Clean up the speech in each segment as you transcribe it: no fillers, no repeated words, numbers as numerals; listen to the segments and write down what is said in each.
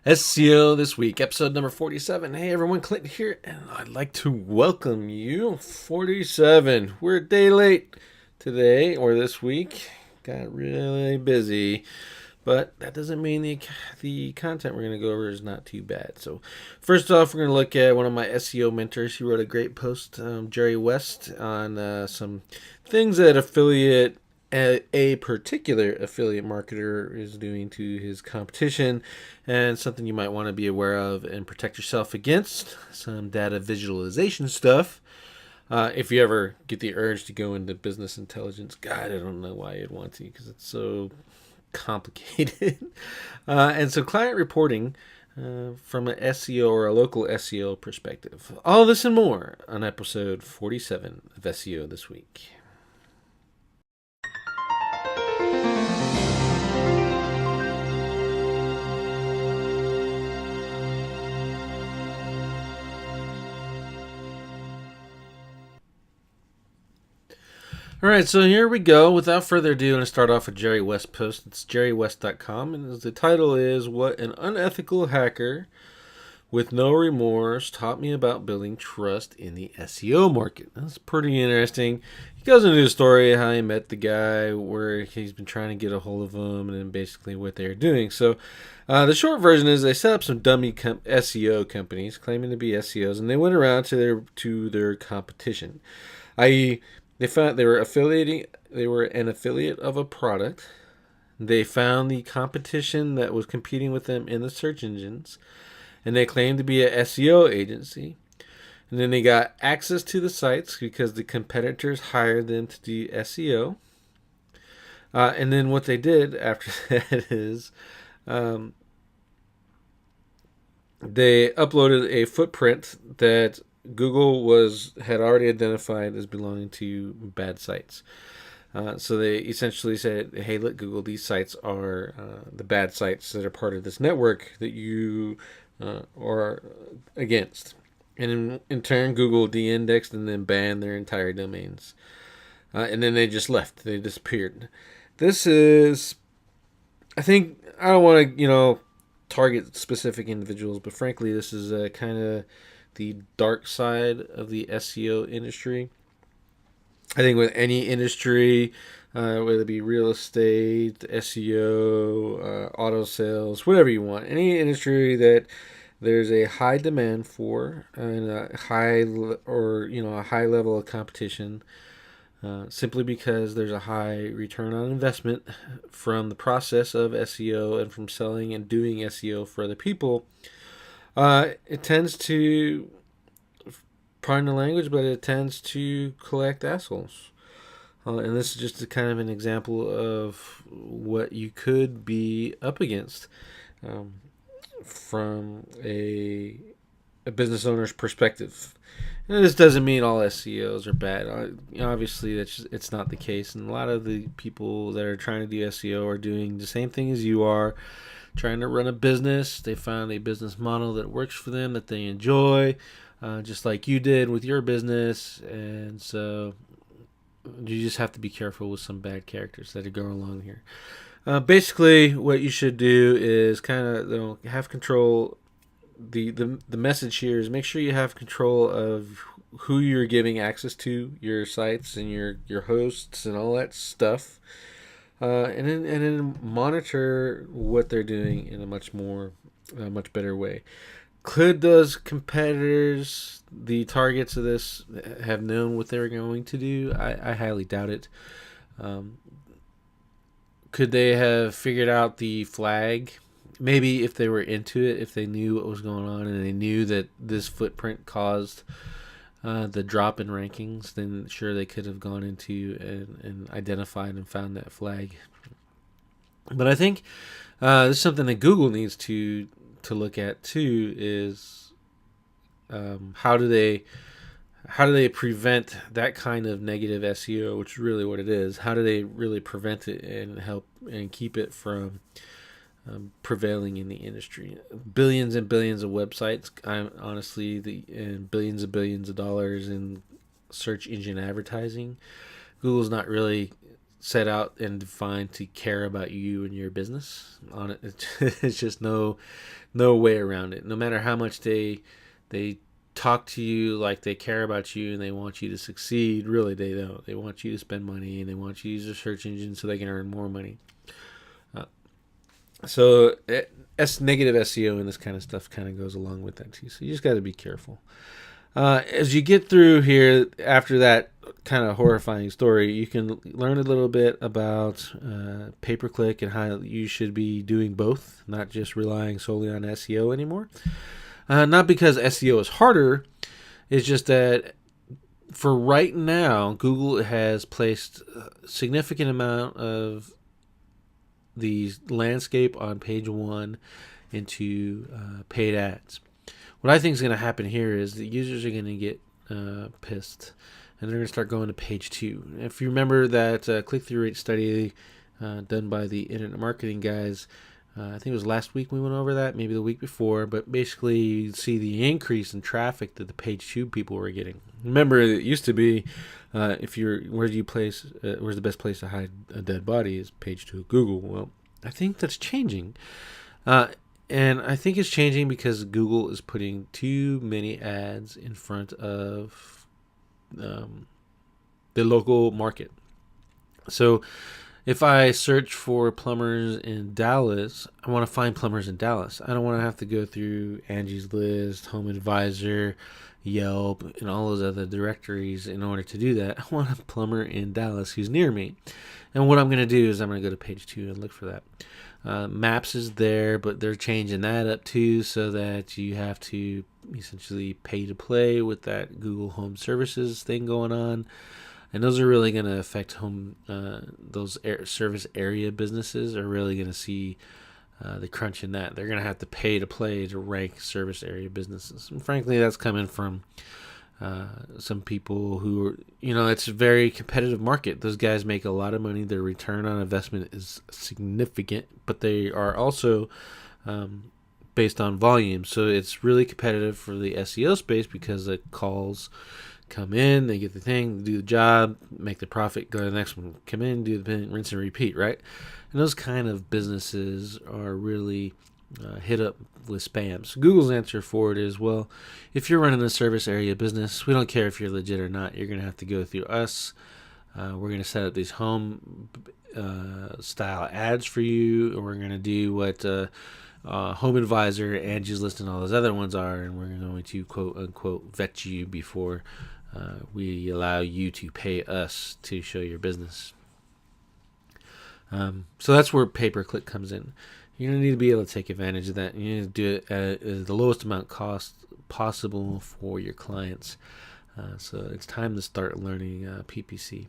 SEO This Week, episode number 47. Hey everyone, Clinton here, and I'd like to welcome you. 47. We're a day late today, or this week. Got really busy, but that doesn't mean the content we're going to go over is not too bad. So, first off, we're going to look at one of my SEO mentors. He wrote a great post, Jerry West, on some things that a particular affiliate marketer is doing to his competition, and something you might want to be aware of and protect yourself against. Some data visualization stuff. If you ever get the urge to go into business intelligence, God, I don't know why you'd want to, because it's so complicated. And so client reporting from an SEO or a local SEO perspective. All this and more on episode 47 of SEO This Week. All right, so here we go. Without further ado, I'm going to start off with Jerry West post. It's jerrywest.com, and the title is "What an Unethical Hacker with No Remorse Taught Me About Building Trust in the SEO Market." That's pretty interesting. He goes into the story how he met the guy, where he's been trying to get a hold of him, and then basically what they're doing. So the short version is they set up some dummy SEO companies claiming to be SEOs, and they went around to their competition, i.e., they found they were an affiliate of a product. They found the competition that was competing with them in the search engines, and they claimed to be a SEO agency. And then they got access to the sites because the competitors hired them to do SEO. And then what they did after that is they uploaded a footprint that Google had already identified as belonging to bad sites. So they essentially said, "Hey, look, Google, these sites are the bad sites that are part of this network that you are against." And in turn, Google de-indexed and then banned their entire domains. And then they just left. They disappeared. This is, I think, I don't want to, target specific individuals, but frankly, this is kind of the dark side of the SEO industry. I think with any industry, whether it be real estate, SEO, auto sales, whatever you want, any industry that there's a high demand for and a high level of competition, simply because there's a high return on investment from the process of SEO and from selling and doing SEO for other people. It tends to, pardon the language, but it tends to collect assholes. And this is just kind of an example of what you could be up against from a business owner's perspective. And this doesn't mean all SEOs are bad. Obviously, it's not the case. And a lot of the people that are trying to do SEO are doing the same thing as you are, trying to run a business. They found a business model that works for them, that they enjoy, just like you did with your business. And so you just have to be careful with some bad characters that are going along here. Basically, what you should do is kind of have control. The message here is make sure you have control of who you're giving access to your sites and your hosts and all that stuff, and then monitor what they're doing in a much better way. Could those competitors, the targets of this, have known what they were going to do? I highly doubt it. Could they have figured out the flag? Maybe if they were into it, if they knew what was going on and they knew that this footprint caused the drop in rankings, then sure, they could have gone into and identified and found that flag. But I think this is something that Google needs to look at too, is how do they prevent that kind of negative SEO, which is really what it is. How do they really prevent it and help and keep it from prevailing in the industry? Billions and billions of websites, and billions of dollars in search engine advertising. Google's not really set out and defined to care about you and your business. On it, it's just no way around it. No matter how much they talk to you like they care about you and they want you to succeed, really they don't. They want you to spend money and they want you to use a search engine so they can earn more money. So negative SEO and this kind of stuff kind of goes along with that too. So you just got to be careful. As you get through here, after that kind of horrifying story, you can learn a little bit about pay-per-click and how you should be doing both, not just relying solely on SEO anymore. Not because SEO is harder, it's just that for right now, Google has placed a significant amount of the landscape on page 1 into paid ads. What I think is going to happen here is the users are going to get pissed, and they're going to start going to page 2. If you remember that click-through rate study done by the internet marketing guys, I think it was last week we went over that, maybe the week before, but basically you see the increase in traffic that the page 2 people were getting. Remember, it used to be where's the best place to hide a dead body is page 2 of Google. Well, I think that's changing. And I think it's changing because Google is putting too many ads in front of the local market. So if I search for plumbers in Dallas, I want to find plumbers in Dallas. I don't want to have to go through Angie's List, Home Advisor, Yelp, and all those other directories in order to do that. I want a plumber in Dallas who's near me. And what I'm going to do is I'm going to go to page 2 and look for that. Maps is there, but they're changing that up too so that you have to essentially pay to play with that Google Home Services thing going on. And those are really going to affect those service area businesses are really going to see the crunch in that. They're going to have to pay to play to rank service area businesses. And frankly, that's coming from some people who are, it's a very competitive market. Those guys make a lot of money. Their return on investment is significant, but they are also based on volume. So it's really competitive for the SEO space because the calls come in, they get the thing, do the job, make the profit, go to the next one, come in, do the rinse and repeat, right? And those kind of businesses are really hit up with spam. So Google's answer for it is, well, if you're running a service area business, we don't care if you're legit or not. You're going to have to go through us. We're going to set up these home style ads for you, and we're going to do what Home Advisor, Angie's List, and all those other ones are, and we're going to quote unquote vet you before we allow you to pay us to show your business. So that's where pay-per-click comes in. You're going to need to be able to take advantage of that. You need to do it at the lowest amount cost possible for your clients. So it's time to start learning PPC.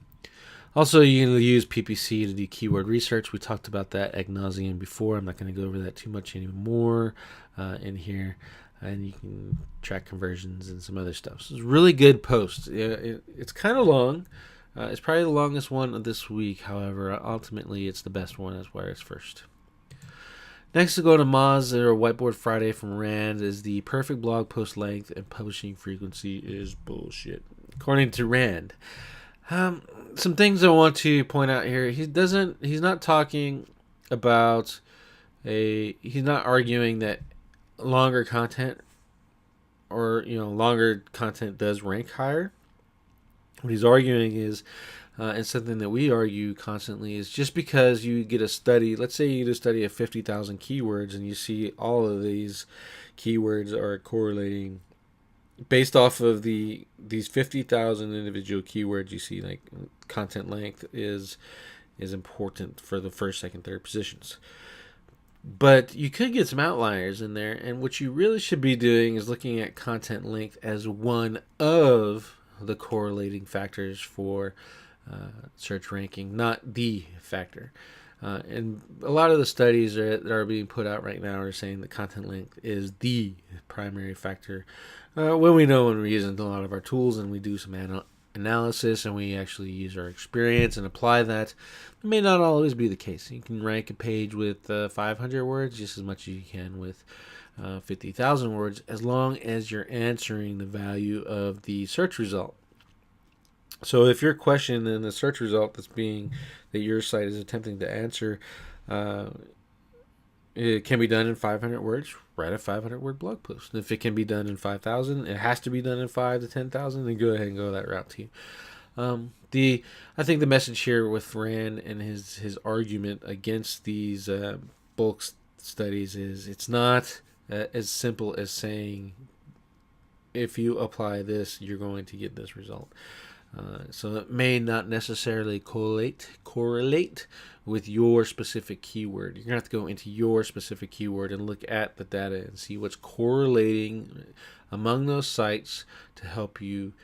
Also, you can use PPC to do keyword research. We talked about that ad nauseum before. I'm not going to go over that too much anymore in here. And you can track conversions and some other stuff. So it's a really good post. It's kind of long. It's probably the longest one of this week. However, ultimately, it's the best one. That's why it's first. Next, to go to Moz or Whiteboard Friday from Rand is the perfect blog post length and publishing frequency is bullshit, according to Rand. Some things I want to point out here. He's not talking about he's not arguing that longer content longer content does rank higher. What he's arguing is, and something that we argue constantly, is just because you get a study, let's say you get a study of 50,000 keywords and you see all of these keywords are correlating based off of these 50,000 individual keywords, you see like content length is important for the first, second, third positions. But you could get some outliers in there, and what you really should be doing is looking at content length as one of the correlating factors for search ranking, not the factor. And a lot of the studies that are being put out right now are saying that content length is the primary factor. When we know, when we're using a lot of our tools and we do some analysis and we actually use our experience and apply that, it may not always be the case. You can rank a page with 500 words just as much as you can with 50,000 words, as long as you're answering the value of the search result. So if your question in the search result that's being that your site is attempting to answer, uh, it can be done in 500 words, write a 500 word blog post. And if it can be done in 5,000, it has to be done in 5 to 10,000, then go ahead and go that route too. The I think the message here with Rand and his argument against these bulk studies is it's not as simple as saying if you apply this, you're going to get this result. So it may not necessarily correlate with your specific keyword. You're going to have to go into your specific keyword and look at the data and see what's correlating among those sites to help you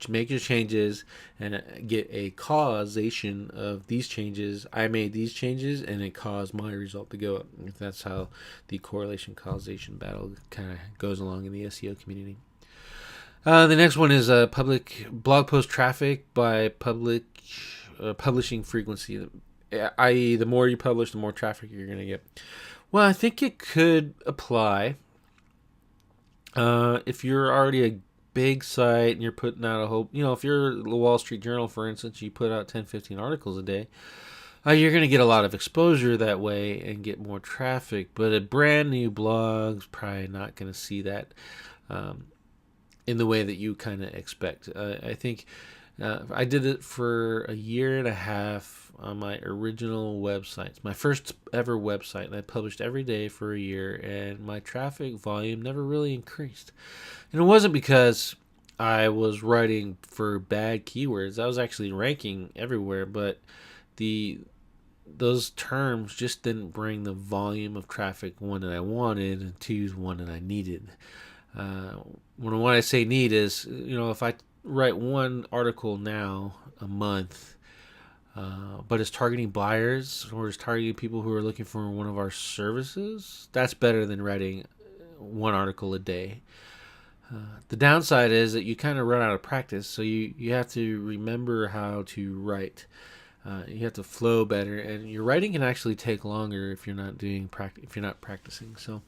make your changes and get a causation of these changes. I made these changes and it caused my result to go up. That's how the correlation causation battle kind of goes along in the SEO community. The next one is public blog post traffic by publishing frequency, i.e., the more you publish, the more traffic you're going to get. Well, I think it could apply if you're already a big site and you're putting out a whole, if you're the Wall Street Journal, for instance, you put out 10, 15 articles a day, you're going to get a lot of exposure that way and get more traffic. But a brand new blog's probably not going to see that in the way that you kind of expect. I think I did it for a year and a half on my original websites, my first ever website, and I published every day for a year, and my traffic volume never really increased. And it wasn't because I was writing for bad keywords. I was actually ranking everywhere, but those terms just didn't bring the volume of traffic, one, that I wanted, and two, one that I needed. When I say need is, if I write one article now a month, but it's targeting buyers or it's targeting people who are looking for one of our services, that's better than writing one article a day. The downside is that you kind of run out of practice, so you have to remember how to write. You have to flow better, and your writing can actually take longer if you're not practicing. So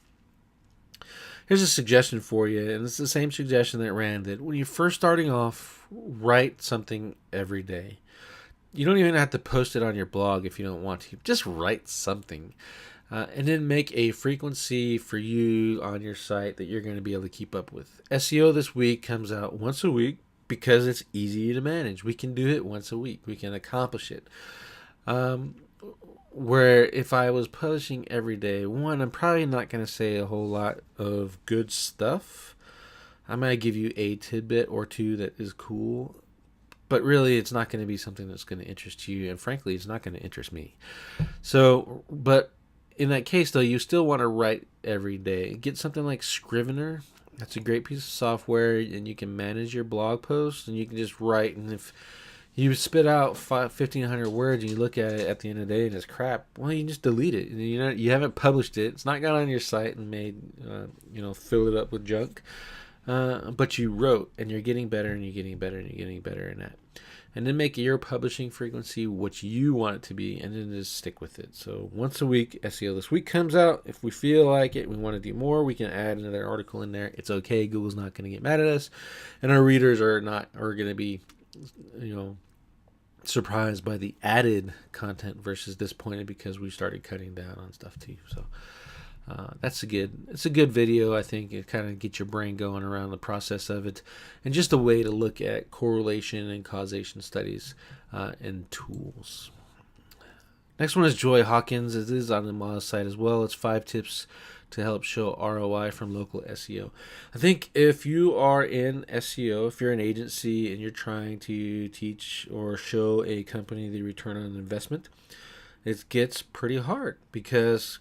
here's a suggestion for you, and it's the same suggestion that Rand did. When you're first starting off, write something every day. You don't even have to post it on your blog if you don't want to. Just write something. And then make a frequency for you on your site that you're going to be able to keep up with. SEO This Week comes out once a week because it's easy to manage. We can do it once a week. We can accomplish it. Where if I was publishing every day, one, I'm probably not going to say a whole lot of good stuff. I might give you a tidbit or two that is cool, but really it's not going to be something that's going to interest you, and frankly, it's not going to interest me. So, but in that case, though, you still want to write every day. Get something like Scrivener. That's a great piece of software, and you can manage your blog posts, and you can just write, and if you spit out 1,500 words and you look at it at the end of the day and it's crap, well, you can just delete it. You haven't published it. It's not gone on your site and made, fill it up with junk. But you wrote, and you're getting better, and you're getting better, and you're getting better in that. And then make your publishing frequency what you want it to be, and then just stick with it. So once a week, SEO This Week comes out. If we feel like it, we want to do more, we can add another article in there. It's okay. Google's not going to get mad at us, and our readers are going to be, surprised by the added content versus disappointed because we started cutting down on stuff too. So it's a good video. I think it kind of gets your brain going around the process of it, and just a way to look at correlation and causation studies and tools. Next one is Joy Hawkins. It is on the Moz site as well. It's 5 tips to help show ROI from local SEO. I think if you are in SEO, if you're an agency and you're trying to teach or show a company the return on investment, it gets pretty hard because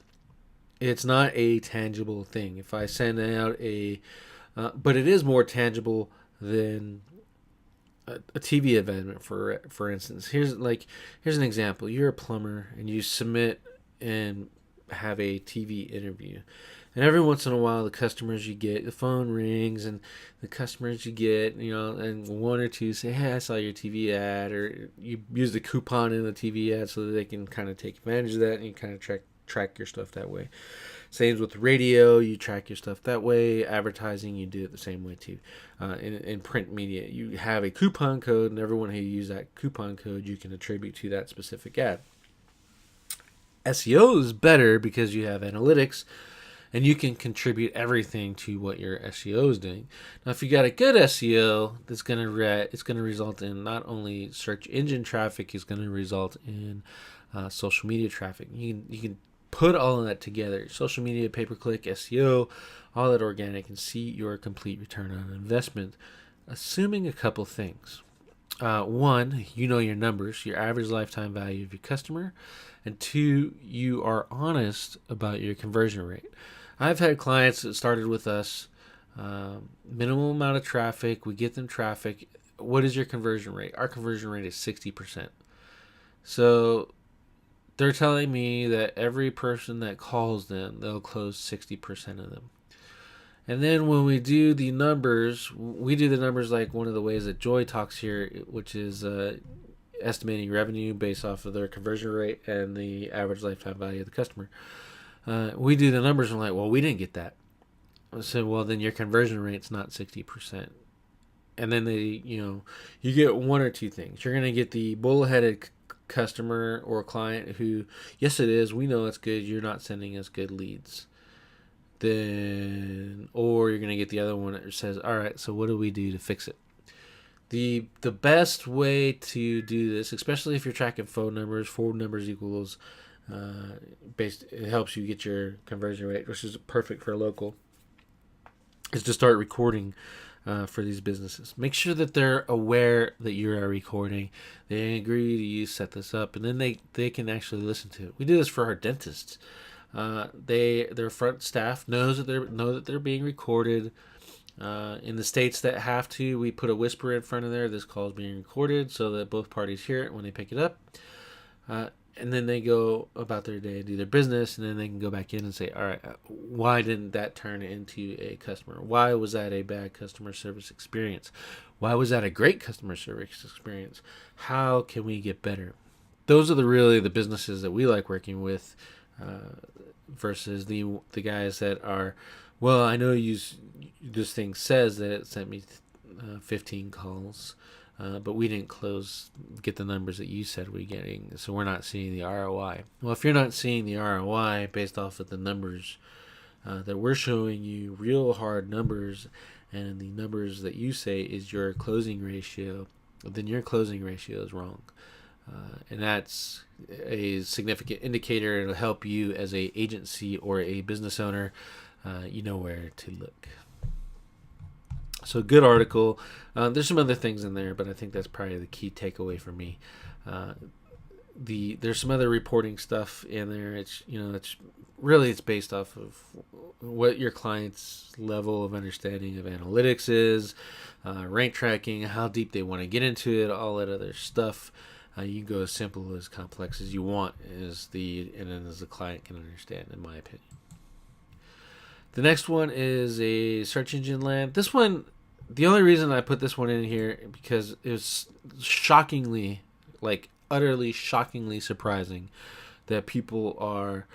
it's not a tangible thing. If I send out but it is more tangible than a TV event, for instance. Here's an example. You're a plumber and you submit and have a TV interview, and every once in a while the customers you get, the phone rings, and the customers you get, and one or two say, hey, I saw your TV ad, or you use the coupon in the TV ad so that they can kind of take advantage of that, and you kind of track your stuff that way. Same with radio, you track your stuff that way. Advertising, you do it the same way too. In print media, you have a coupon code, and everyone who uses that coupon code, you can attribute to that specific ad. SEO is better because you have analytics, and you can contribute everything to what your SEO is doing. Now, if you got a good SEO, it's going to result in not only search engine traffic, it's going to result in social media traffic. You can put all of that together: social media, pay-per-click, SEO, all that organic, and see your complete return on investment, assuming a couple things. One, you know your numbers, your average lifetime value of your customer, and two, you are honest about your conversion rate. I've had clients that started with us, minimal amount of traffic, we get them traffic. What is your conversion rate? Our conversion rate is 60%. So they're telling me that every person that calls them, they'll close 60% of them. And then when we do the numbers like one of the ways that Joy talks here, which is estimating revenue based off of their conversion rate and the average lifetime value of the customer. We do the numbers and we're like, well, we didn't get that. I said, well, then your conversion rate's not 60%. And then you get one or two things. You're going to get the bullheaded customer or client who, yes, it is, we know it's good, you're not sending us good leads. Then, or you're going to get the other one that says, all right, so what do we do to fix it? The best way to do this, especially if you're tracking phone numbers equals it helps you get your conversion rate, which is perfect for a local, is to start recording for these businesses. Make sure that they're aware that you are recording. They agree to you set this up, and then they can actually listen to it. We do this for our dentists. Their front staff know that they're being recorded. In the states that have to, we put a whisper in front of there. This call is being recorded so that both parties hear it when they pick it up. And then they go about their day, do their business, and then they can go back in and say, all right, why didn't that turn into a customer? Why was that a bad customer service experience? Why was that a great customer service experience? How can we get better? Those are really the businesses that we like working with, versus the guys that are, well, I know this thing says that it sent me 15 calls, but we didn't get the numbers that you said we're getting, so we're not seeing the ROI. Well, if you're not seeing the ROI based off of the numbers that we're showing you, real hard numbers, and the numbers that you say is your closing ratio, then your closing ratio is wrong. And that's a significant indicator. It'll help you as a agency or a business owner. You know where to look. So good article. There's some other things in there, but I think that's probably the key takeaway for me. There's some other reporting stuff in there. It's based off of what your client's level of understanding of analytics is, rank tracking, how deep they want to get into it, all that other stuff. You can go as simple as complex as you want, as the client can understand, in my opinion. The next one is a search engine land. This one, the only reason I put this one in here because it was utterly shockingly surprising that people are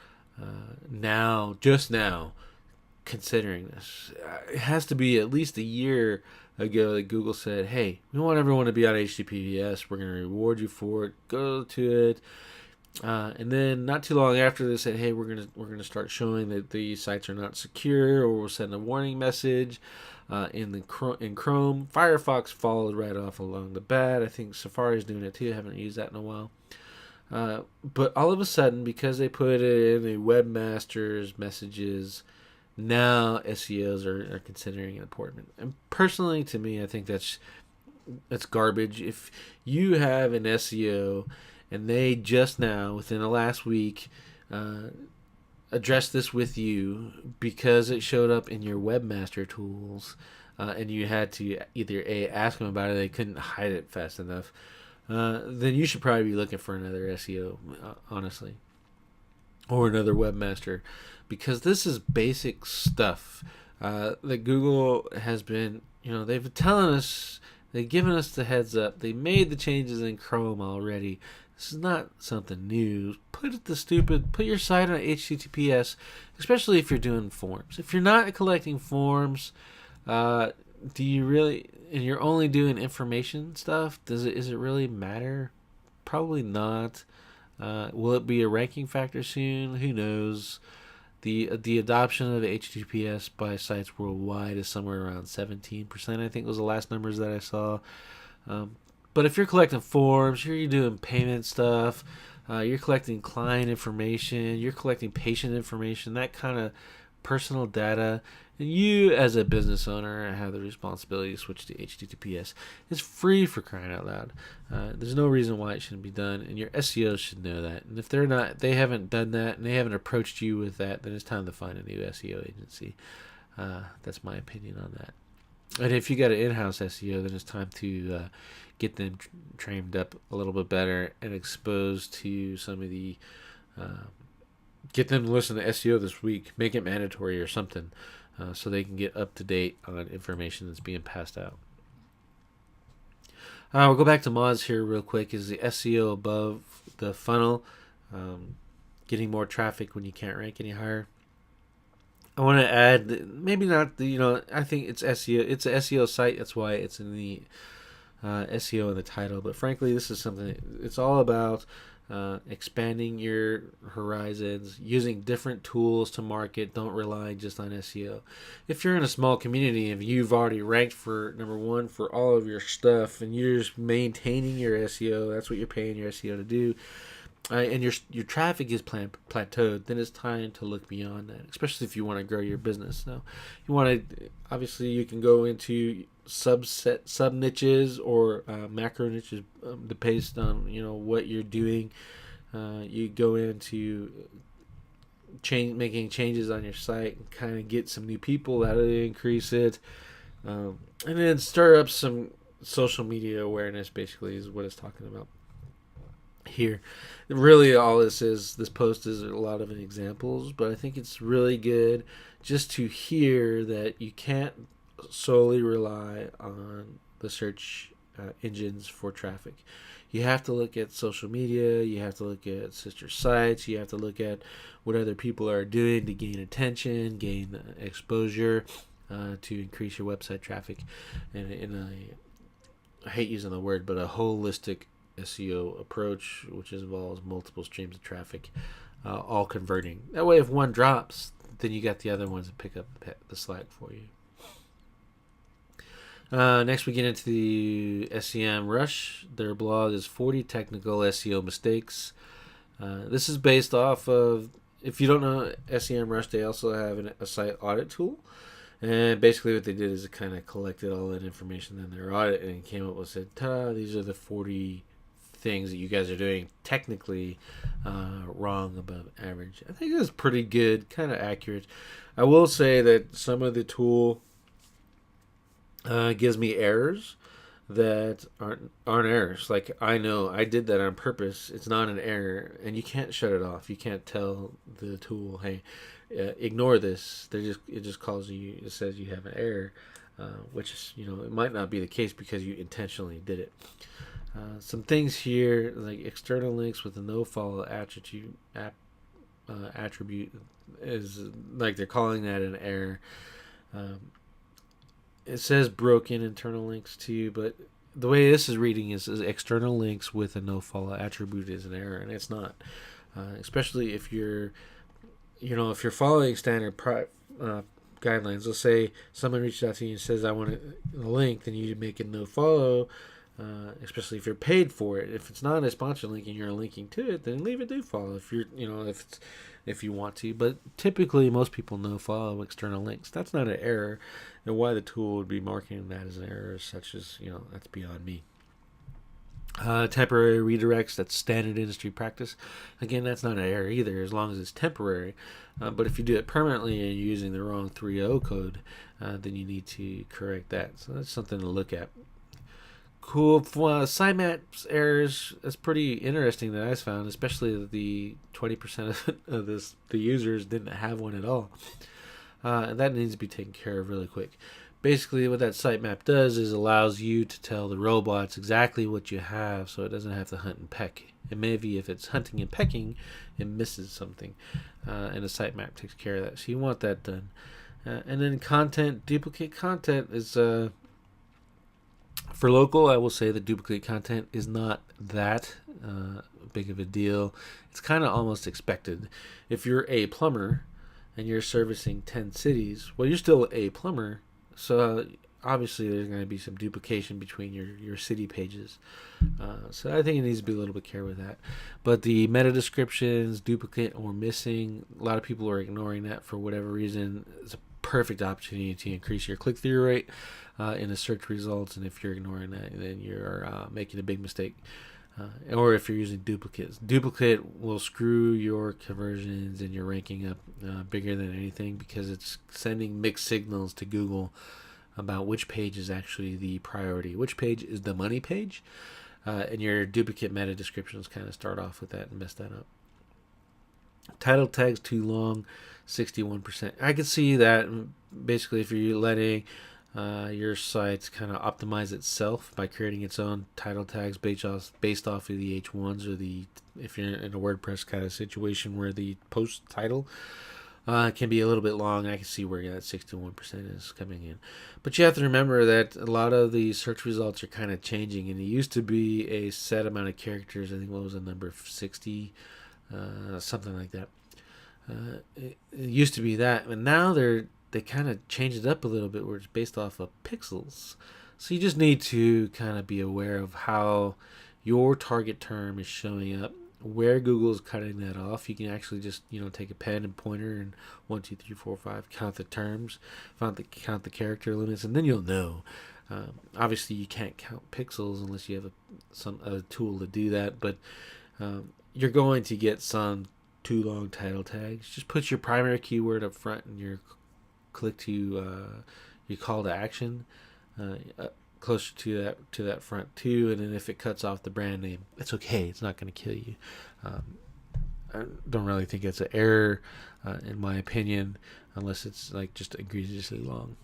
just now considering this. It has to be at least a year ago that Google said, hey, we want everyone to be on HTTPS. We're going to reward you for it. Go to it. And then not too long after they said, hey, we're gonna start showing that the sites are not secure, or we'll send a warning message in Chrome. Firefox followed right off along the bat. I think Safari's doing it too. I haven't used that in a while. But all of a sudden, because they put it in the webmaster's messages, now SEOs are considering it important. And personally, to me, I think that's garbage. If you have an SEO and they just now, within the last week, addressed this with you because it showed up in your webmaster tools, and you had to either ask them about it, they couldn't hide it fast enough, then you should probably be looking for another SEO, honestly, or another webmaster, because this is basic stuff that Google has been, they've been telling us, they've given us the heads up, they made the changes in Chrome already. This is not something new. put your site on HTTPS, especially if you're doing forms. If you're not collecting forms, do you really, and you're only doing information stuff, is it really matter? Probably not. Will it be a ranking factor soon? Who knows? The adoption of HTTPS by sites worldwide is somewhere around 17%, I think was the last numbers that I saw. But if you're collecting forms, you're doing payment stuff, you're collecting client information, you're collecting patient information, that kind of personal data, and you as a business owner have the responsibility to switch to HTTPS. It's free, for crying out loud. There's no reason why it shouldn't be done, and your SEOs should know that. And if they haven't done that, and they haven't approached you with that, then it's time to find a new SEO agency. That's my opinion on that. And if you got an in-house SEO, then it's time to get them trained up a little bit better and exposed to some of the get them to listen to SEO This Week, make it mandatory or something, so they can get up to date on information that's being passed out. We'll go back to mods here real quick. Is the SEO above the funnel, getting more traffic when you can't rank any higher? I want to add, maybe not the, I think it's SEO. It's an SEO site. That's why it's in the SEO in the title. But frankly, this is something, it's all about expanding your horizons, using different tools to market. Don't rely just on SEO. If you're in a small community and you've already ranked for number one for all of your stuff, and you're just maintaining your SEO, that's what you're paying your SEO to do, and your traffic is plateaued, then it's time to look beyond that, especially if you want to grow your business. Now, you want to, obviously you can go into sub niches or macro niches, based on what you're doing. You go into making changes on your site and kind of get some new people, that'll increase it, and then stir up some social media awareness, basically is what it's talking about here. Really, all this post is a lot of examples, but I think it's really good just to hear that you can't solely rely on the search engines for traffic. You have to look at social media, you have to look at sister sites, you have to look at what other people are doing to gain attention, gain exposure, to increase your website traffic, and I hate using the word, but a holistic SEO approach, which involves multiple streams of traffic, all converting. That way, if one drops, then you got the other ones to pick up the slack for you. Next, we get into the SEM Rush. Their blog is 40 Technical Seo Mistakes. This is based off of, if you don't know SEM Rush, they also have a site audit tool. And basically what they did is it kind of collected all that information in their audit and came up with, said, these are the 40 things that you guys are doing technically wrong, above average. I think it's pretty good, kind of accurate. I will say that some of the tool gives me errors that aren't errors. Like, I know I did that on purpose. It's not an error, and you can't shut it off. You can't tell the tool, hey, ignore this. It just calls you. It says you have an error, which is, it might not be the case because you intentionally did it. Some things here, like external links with a no-follow attribute is like they're calling that an error. It says broken internal links too, but the way this is reading is external links with a no-follow attribute is an error, and it's not. Especially if you're following standard guidelines. Let's say someone reaches out to you and says, I want a link, then you make a no-follow. Especially if you're paid for it. If it's not a sponsor link and you're linking to it, then leave it do follow. If you're, if you want to. But typically, most people no follow external links. That's not an error, and why the tool would be marking that as an error, such as that's beyond me. Temporary redirects, that's standard industry practice. Again, that's not an error either, as long as it's temporary. But if you do it permanently and you're using the wrong 3.0 code, then you need to correct that. So that's something to look at. Cool. Sitemaps errors, that's pretty interesting that I found, especially the 20% of the users didn't have one at all. And that needs to be taken care of really quick. Basically, what that sitemap does is allows you to tell the robots exactly what you have, so it doesn't have to hunt and peck. And maybe if it's hunting and pecking, it misses something, and the sitemap takes care of that. So you want that done. And then content, duplicate content is for local. I will say that duplicate content is not that big of a deal. It's kind of almost expected. If you're a plumber and you're servicing 10 cities, well, you're still a plumber. So obviously there's going to be some duplication between your city pages. So I think it needs to be a little bit careful with that. But the meta descriptions, duplicate or missing, a lot of people are ignoring that for whatever reason. It's a perfect opportunity to increase your click-through rate in the search results. And if you're ignoring that, then you're making a big mistake. Or if you're using duplicates. Duplicate will screw your conversions and your ranking up bigger than anything, because it's sending mixed signals to Google about which page is actually the priority, which page is the money page, and your duplicate meta descriptions kind of start off with that and mess that up. Title tags too long, 61%. I can see that basically if you're letting your site kind of optimize itself by creating its own title tags based off of the H1s, or if you're in a WordPress kind of situation where the post title can be a little bit long. I can see where that 61% is coming in. But you have to remember that a lot of the search results are kind of changing, and it used to be a set amount of characters. I think what was the number, 60, something like that. It used to be that, and now they kind of changed it up a little bit where it's based off of pixels. So you just need to kind of be aware of how your target term is showing up, where Google's cutting that off. You can actually just take a pen and pointer and 1, 2, 3, 4, 5 count the terms, count the character limits, and then you'll know. Obviously, you can't count pixels unless you have a tool to do that, but you're going to get some too long title tags. Just put your primary keyword up front and your click to your call to action closer to that front too, and then if it cuts off the brand name, it's okay. It's not going to kill you. I don't really think it's an error, in my opinion, unless it's like just egregiously long.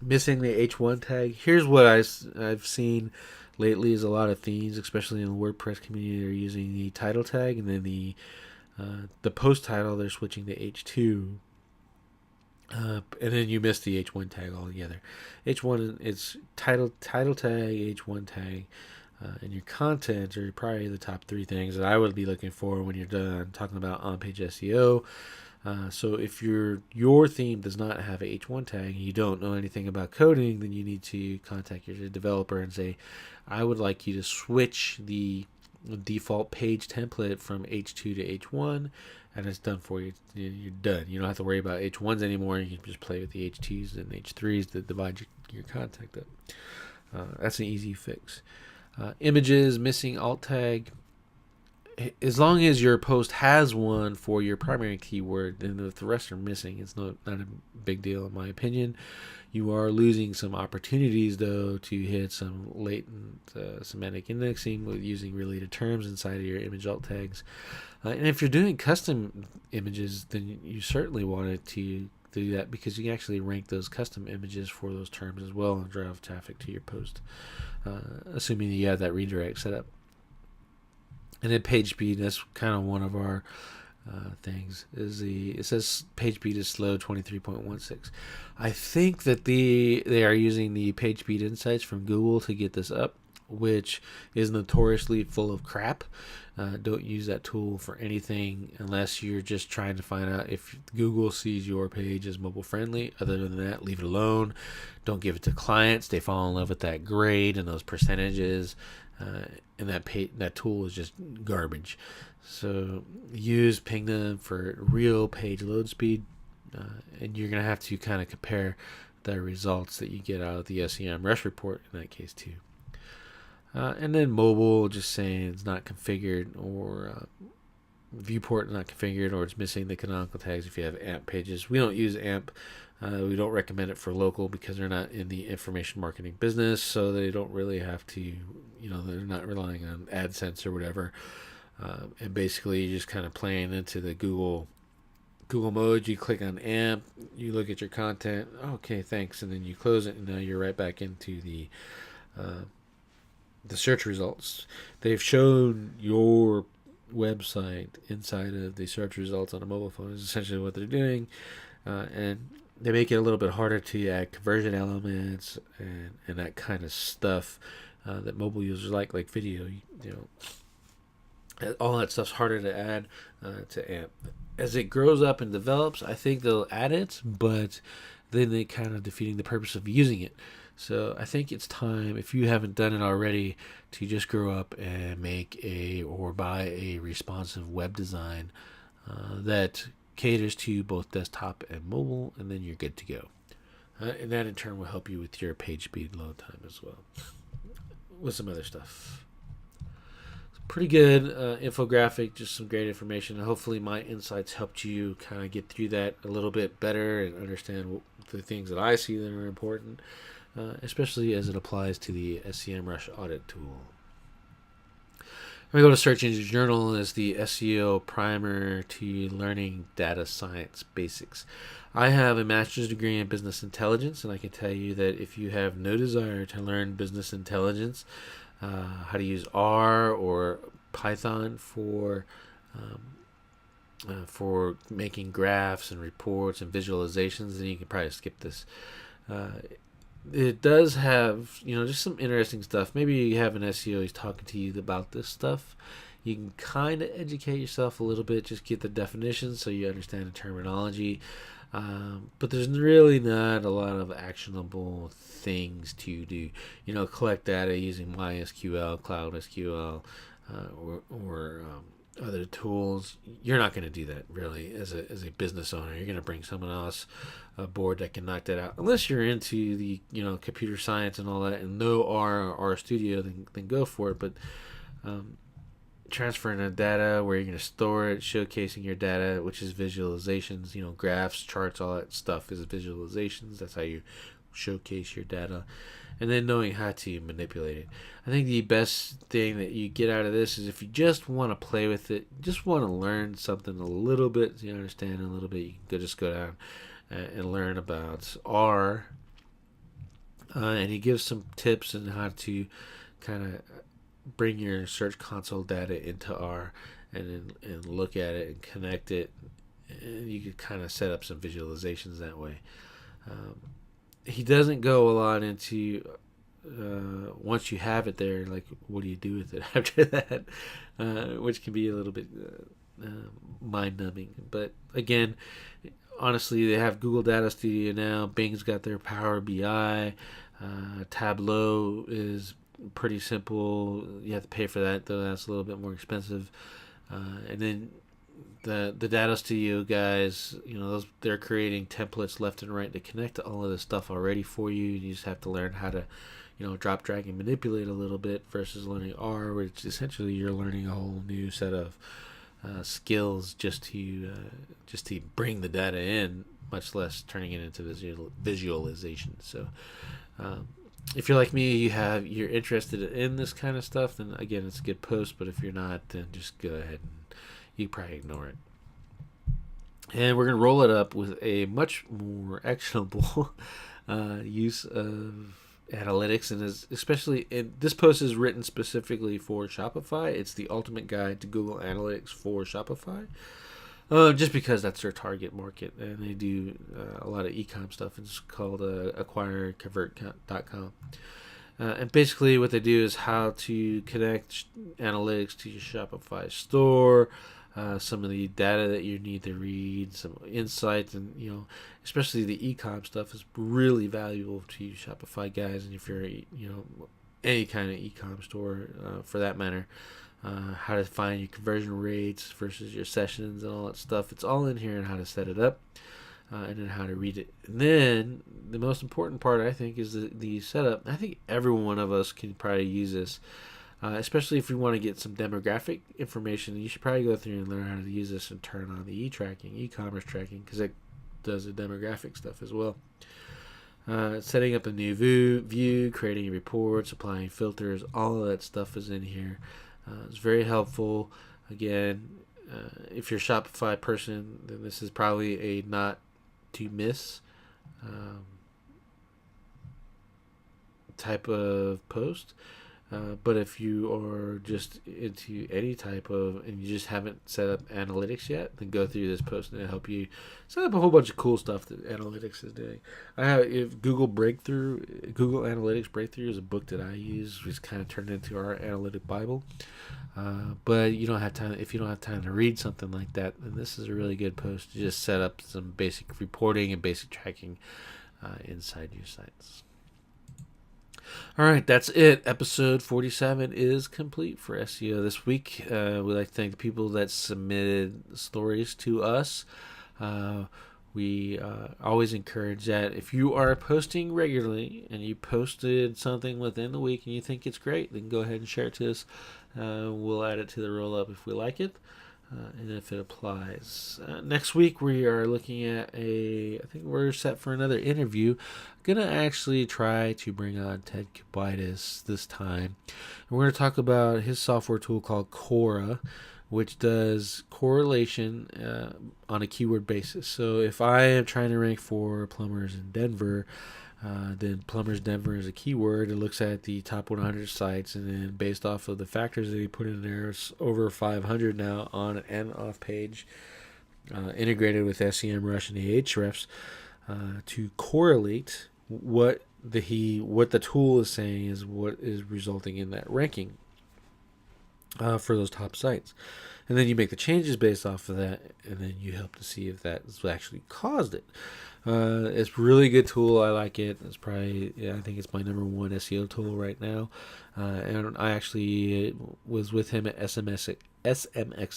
Missing the H1 tag. Here's what I've seen lately is a lot of themes, especially in the WordPress community, are using the title tag, and then the post title they're switching to H2. And then you miss the H1 tag altogether. H1 is title tag, H1 tag, and your content are probably the top 3 things that I would be looking for when you're done talking about on-page SEO. So if your theme does not have a H1 tag and you don't know anything about coding, then you need to contact your developer and say, I would like you to switch the default page template from H2 to H1, and it's done for you. You're done. You don't have to worry about H1s anymore. You can just play with the H2s and H3s to divide your content up. That's an easy fix. Images, missing alt tag. As long as your post has one for your primary keyword, then if the rest are missing, it's not a big deal in my opinion. You are losing some opportunities, though, to hit some latent semantic indexing with using related terms inside of your image alt tags. And if you're doing custom images, then you certainly want it to do that, because you can actually rank those custom images for those terms as well and drive traffic to your post, assuming you have that redirect set up. And then page speed, that's kind of one of our things. It says page speed is slow, 23.16. I think that they are using the page speed insights from Google to get this up, which is notoriously full of crap. Don't use that tool for anything unless you're just trying to find out if Google sees your page as mobile friendly. Other than that, leave it alone. Don't give it to clients. They fall in love with that grade and those percentages. And that tool is just garbage. So ping them for real page load speed, and you're going to have to kind of compare the results that you get out of the SEMrush report in that case too. And then mobile, just saying it's not configured, or viewport not configured, or it's missing the canonical tags if you have AMP pages. We don't use AMP. We don't recommend it for local because they're not in the information marketing business, so they don't really have to, they're not relying on AdSense or whatever. And basically you're just kind of playing into the Google Google Mode, you click on AMP, you look at your content. Okay, thanks, and then you close it, and now you're right back into the search results. They've shown your website inside of the search results on a mobile phone is essentially what they're doing, and they make it a little bit harder to add conversion elements and that kind of stuff that mobile users like video. All that stuff's harder to add to AMP. As it grows up and develops, I think they'll add it, but then they kind of defeating the purpose of using it. So I think it's time, if you haven't done it already, to just grow up and make or buy a responsive web design that caters to both desktop and mobile, and then you're good to go. And that in turn will help you with your page speed load time as well, with some other stuff. Pretty good infographic, just some great information. Hopefully my insights helped you kind of get through that a little bit better and understand the things that I see that are important, especially as it applies to the SEMrush audit tool. I'm going to go to Search Engine Journal as the SEO primer to learning data science basics. I have a master's degree in business intelligence, and I can tell you that if you have no desire to learn business intelligence, how to use R or Python for making graphs and reports and visualizations, then you can probably skip this. It does have, just some interesting stuff. Maybe you have an SEO who's talking to you about this stuff. You can kind of educate yourself a little bit, just get the definitions so you understand the terminology. But there's really not a lot of actionable things to do. Collect data using MySQL, Cloud SQL, or other tools. You're not going to do that really as a business owner. You're going to bring someone else aboard that can knock that out. Unless you're into the computer science and all that and know R or Studio, then go for it. But transferring the data, where you're going to store it, showcasing your data, which is visualizations, graphs, charts, all that stuff is visualizations. That's how you showcase your data. And then knowing how to manipulate it. I think the best thing that you get out of this is if you just want to play with it, just want to learn something a little bit, so you understand a little bit, you can just go down and learn about R. And he gives some tips on how to kind of bring your Search Console data into R and look at it and connect it. And you could kind of set up some visualizations that way. He doesn't go a lot into once you have it there, like what do you do with it after that, which can be a little bit mind-numbing. But again, honestly, they have Google Data Studio now. Bing's got their Power BI. Tableau is pretty simple. You have to pay for that, though. That's a little bit more expensive. And then the Data Studio guys, they're creating templates left and right to connect to all of this stuff already for you. You just have to learn how to, drop, drag, and manipulate a little bit versus learning R, which essentially you're learning a whole new set of skills just to bring the data in, much less turning it into visualization. So if you're like me, you're interested in this kind of stuff, then again, it's a good post. But if you're not, then just go ahead and you probably ignore it. And we're going to roll it up with a much more actionable use of analytics, and especially this post is written specifically for Shopify. It's the ultimate guide to Google Analytics for Shopify. Just because that's their target market, and they do a lot of e-com stuff. It's called acquireconvert.com. And basically what they do is how to connect analytics to your Shopify store, some of the data that you need to read, some insights, and especially the e-com stuff is really valuable to you Shopify guys. And if you're any kind of e-com store for that matter, how to find your conversion rates versus your sessions and all that stuff, it's all in here, and how to set it up. And then how to read it. And then the most important part, I think, is the setup. I think every one of us can probably use this, especially if you want to get some demographic information. You should probably go through and learn how to use this and turn on the e-commerce tracking, because it does the demographic stuff as well. Setting up a new view, creating reports, applying filters, all of that stuff is in here. It's very helpful. Again, if you're a Shopify person, then this is probably a not to miss um, type of post. But if you are just into any type of, and you just haven't set up analytics yet, then go through this post and it'll help you set up a whole bunch of cool stuff that analytics is doing. I have if Google Analytics Breakthrough is a book that I use. It's kind of turned into our analytic Bible. But you don't have time. If you don't have time to read something like that, then this is a really good post to just set up some basic reporting and basic tracking inside your sites. All right, that's it. Episode 47 is complete for SEO this week. We'd like to thank the people that submitted stories to us. We always encourage that if you are posting regularly and you posted something within the week and you think it's great, then go ahead and share it to us. We'll add it to the roll-up if we like it. And if it applies. Next week we are looking at I think we're set for another interview. I'm going to actually try to bring on Ted Kubaitis this time. And we're going to talk about his software tool called Quora, which does correlation on a keyword basis. So if I am trying to rank for plumbers in Denver, then plumbers Denver is a keyword. It looks at the top 100 sites, and then based off of the factors that he put in there, it's over 500 now on and off page, integrated with SEMrush and Ahrefs to correlate what the tool is saying is what is resulting in that ranking for those top sites. And then you make the changes based off of that, and then you help to see if that's actually caused it. It's a really good tool. I like it. It's probably, I think it's my number one SEO tool right now. And I actually was with him at SMX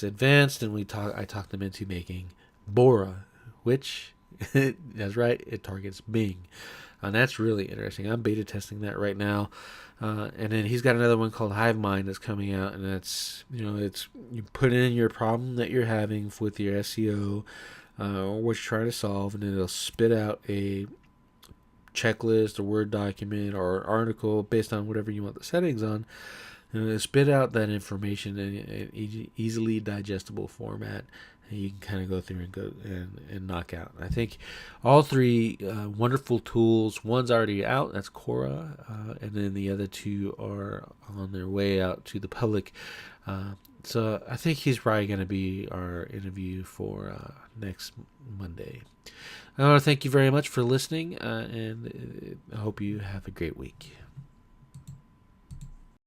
Advanced, and I talked him into making Bora, which, that's right, it targets Bing. And that's really interesting. I'm beta testing that right now. And then he's got another one called HiveMind that's coming out, and that's, it's you put in your problem that you're having with your SEO, or what you're trying to solve, and then it'll spit out a checklist, a Word document, or an article based on whatever you want the settings on, and it'll spit out that information in an easily digestible format. And you can kind of go through and knock out. I think all three wonderful tools. One's already out, that's Quora, and then the other two are on their way out to the public. So I think he's probably going to be our interview for next Monday. I want to thank you very much for listening, and I hope you have a great week.